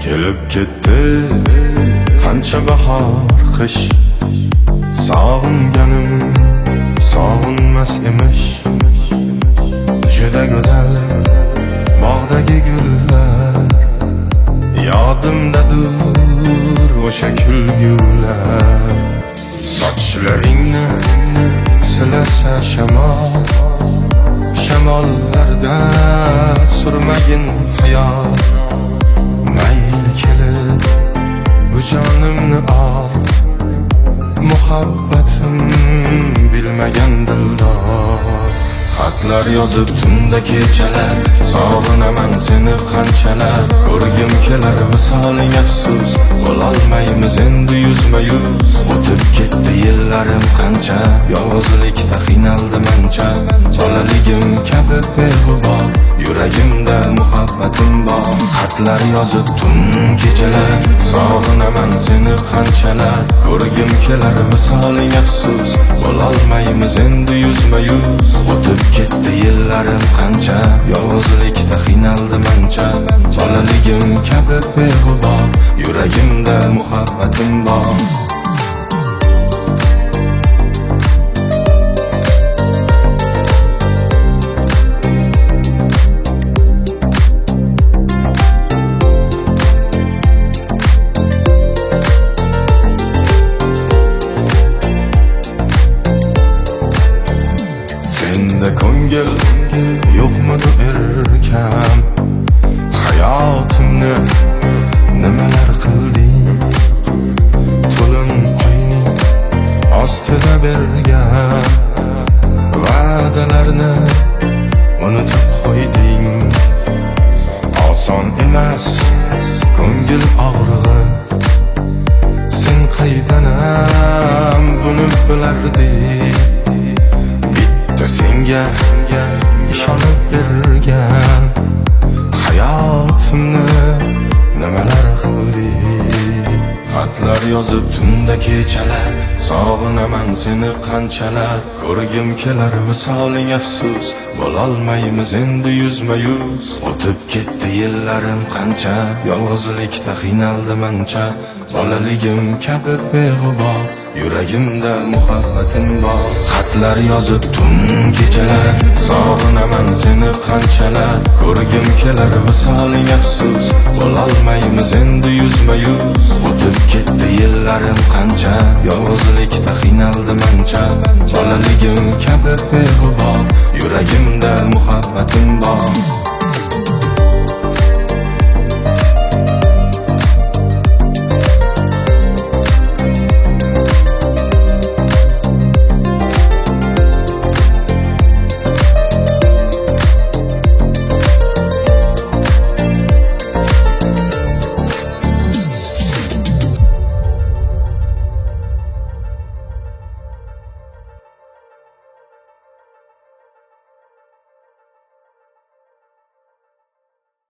Kelib ketdi qancha bahor qish, sog'inganim sog'inmas emish. Juda go'zal bog'dagi gullar, yodimdadir o'sha kulgular. Sochlaringni silasa shamol, shamollarda surmagin hayot. Mayli kelib bu jonimni ol, muhabbatim bilmagan dildor. Xatlar yozib tunda kechalar, sog'inaman seni qanchalar. Ko'rgim kelar visoling afsus, bo'lolmaymiz endi yuzma yuz. O'tib ketdi yillarim qancha, yolg'izlikda qiynaldim ancha. Bolaligim kabi beg'ubor, yuragimda muhabbatim bor. Xatlar yozib tun kechalar, sog'inaman seni qanchalar. Ko'rgim kelar visoling afsus, bo'lolmaymiz endi yuzma yuz. O'tib ketdi yillarim qancha, yolg'izlikda qiynaldim ancha. Bolaligim kabi beg'ubor, yuragimda muhabbatim bor. Ko'ngil yo'qmidi erkam, hayotimni nimalar qilding? To'lin oyning ostida bergan va'dalarni unutib qo'yding. Oson emas ko'ngil og'rig'i, sen qaydanam buni bilarding. Senga ishonib bergan hayotimni nimalar qilding? Xatlar yozib tunda kechalar, sog'inaman seni qanchalar. Ko'rgim kelar visoling afsus, bo'lolmaymiz endi yuzma yuz. O'tib ketdi yillarim qancha, yolg'izlikda qiynaldim ancha. Bolaligim kabi beg'ubor, yuragimda muhabbatim bor. Xatlar yozib tun kechalar, sog'inaman seni qanchalar. Ko'rgim kelar visoling afsus, bo'lolmaymiz endi yuzma yuz. O'tib ketdi yillarim qancha, yolg'izlikda qiynaldim ancha. Bolaligim kabi beg'ubor,